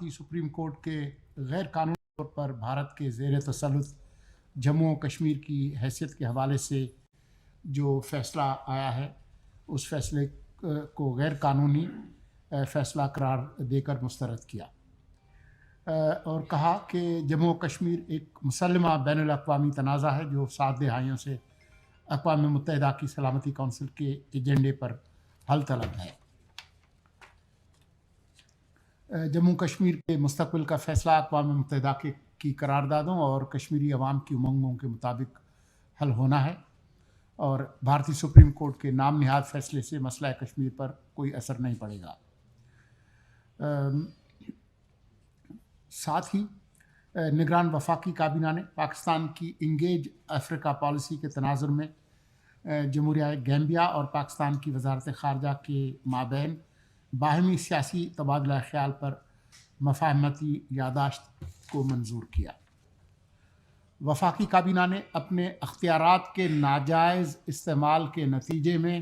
بھارتی supreme court کے غیر قانونی طور پر بھارت کے زیر تسلط جموں و کشمیر کی حیثیت کے حوالے سے جو فیصلہ آیا ہے اس فیصلے کو غیر قانونی فیصلہ قرار دے کر مسترد کیا اور کہا کہ جموں و کشمیر ایک مسلمہ بین الاقوامی تنازع ہے جو 7 دہائیوں سے اقوام متحدہ کی سلامتی کونسل کے ایجنڈے پر حل طلب ہے۔ جموں کشمیر کے مستقبل کا فیصلہ اقوام متحدہ کی قراردادوں اور کشمیری عوام کی امنگوں کے مطابق حل ہونا ہے اور بھارتی سپریم کورٹ کے نام نہاد فیصلے سے مسئلہ کشمیر پر کوئی اثر نہیں پڑے گا۔ ساتھ ہی نگران وفاقی کابینہ نے پاکستان کی انگیج افریقہ پالیسی کے تناظر میں جمہوریہ گیمبیا اور پاکستان کی وزارت خارجہ کے مابین باہمی سیاسی تبادلہ خیال پر مفاہمتی یادداشت کو منظور کیا۔ وفاقی کابینہ نے اپنے اختیارات کے ناجائز استعمال کے نتیجے میں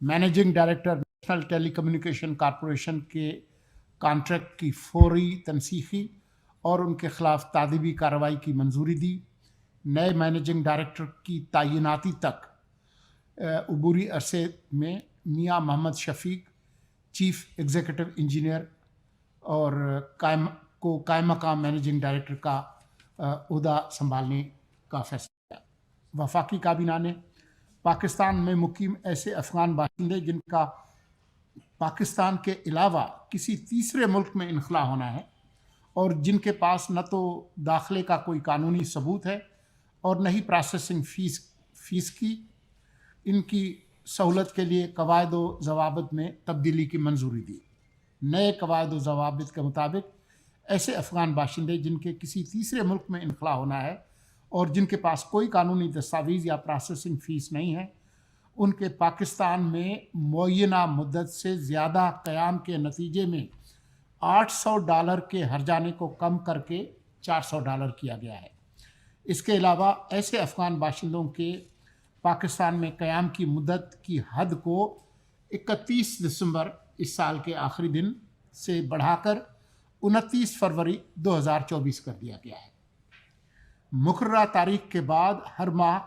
مینیجنگ ڈائریکٹر نیشنل ٹیلی کمیونیکیشن کارپوریشن کے کانٹریکٹ کی فوری تنسیخی اور ان کے خلاف تادیبی کارروائی کی منظوری دی۔ نئے مینیجنگ ڈائریکٹر کی تعیناتی تک عبوری عرصے میں میاں محمد شفیق چیف ایگزیکٹو انجینئر اور قائم مقام مینیجنگ ڈائریکٹر کا عہدہ سنبھالنے کا فیصلہ کیا۔ وفاقی کابینہ نے پاکستان میں مقیم ایسے افغان باشندے جن کا پاکستان کے علاوہ کسی تیسرے ملک میں انخلا ہونا ہے اور جن کے پاس نہ تو داخلے کا کوئی قانونی ثبوت ہے اور نہ ہی پروسیسنگ فیس کی، ان کی سہولت کے لیے قواعد و ضوابط میں تبدیلی کی منظوری دی۔ نئے قواعد و ضوابط کے مطابق ایسے افغان باشندے جن کے کسی تیسرے ملک میں انخلا ہونا ہے اور جن کے پاس کوئی قانونی دستاویز یا پروسیسنگ فیس نہیں ہے، ان کے پاکستان میں معینہ مدت سے زیادہ قیام کے نتیجے میں $800 کے ہرجانے کو کم کر کے $400 کیا گیا ہے۔ اس کے علاوہ ایسے افغان باشندوں کے پاکستان میں قیام کی مدت کی حد کو 31 دسمبر اس سال کے آخری دن سے بڑھا کر 29 فروری 2024 کر دیا گیا ہے۔ مقررہ تاریخ کے بعد ہر ماہ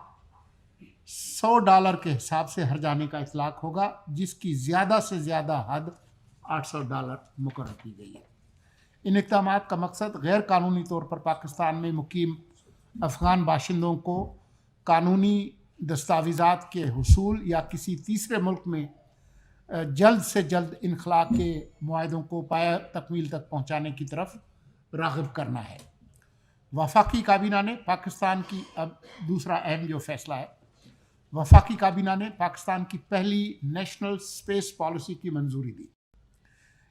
$100 کے حساب سے ہرجانے کا اطلاق ہوگا، جس کی زیادہ سے زیادہ حد $800 مقرر کی گئی ہے۔ ان اقدامات کا مقصد غیر قانونی طور پر پاکستان میں مقیم افغان باشندوں کو قانونی دستاویزات کے حصول یا کسی تیسرے ملک میں جلد سے جلد انخلا کے معاہدوں کو پایہ تکمیل تک پہنچانے کی طرف راغب کرنا ہے۔ وفاقی کابینہ نے پاکستان کی اب دوسرا اہم جو فیصلہ ہے، وفاقی کابینہ نے پاکستان کی پہلی نیشنل اسپیس پالیسی کی منظوری دی۔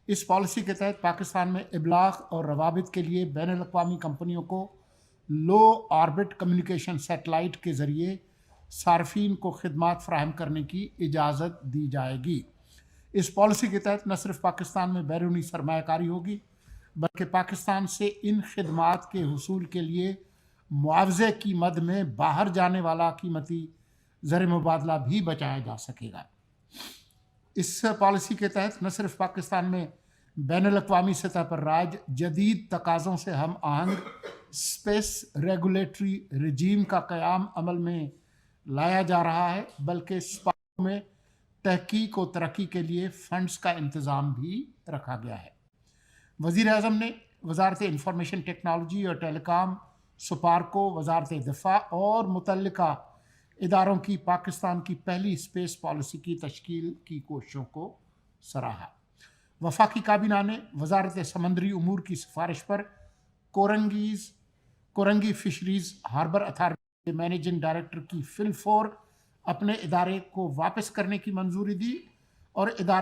اس پالیسی کے تحت پاکستان میں ابلاغ اور روابط کے لیے بین الاقوامی کمپنیوں کو لو آربٹ کمیونیکیشن سیٹلائٹ کے ذریعے صارفین کو خدمات فراہم کرنے کی اجازت دی جائے گی۔ اس پالیسی کے تحت نہ صرف پاکستان میں بیرونی سرمایہ کاری ہوگی بلکہ پاکستان سے ان خدمات کے حصول کے لیے معاوضے کی مد میں باہر جانے والا قیمتی زر مبادلہ بھی بچایا جا سکے گا۔ اس پالیسی کے تحت نہ صرف پاکستان میں بین الاقوامی سطح پر رائج جدید تقاضوں سے ہم آہنگ اسپیس ریگولیٹری رجیم کا قیام عمل میں لایا جا رہا ہے بلکہ اسپاٹ میں تحقیق و ترقی کے لیے فنڈز کا انتظام بھی رکھا گیا ہے۔ وزیر اعظم نے وزارت انفارمیشن ٹیکنالوجی اور ٹیلی کام، سپارکو، وزارت دفاع اور متعلقہ اداروں کی پاکستان کی پہلی اسپیس پالیسی کی تشکیل کی کوششوں کو سراہا۔ وفاقی کابینہ نے وزارت سمندری امور کی سفارش پر کورنگی فشریز ہاربر اتھارٹی کے مینیجنگ ڈائریکٹر کی فی الفور اپنے ادارے کو واپس کرنے کی منظوری دی اور ادارے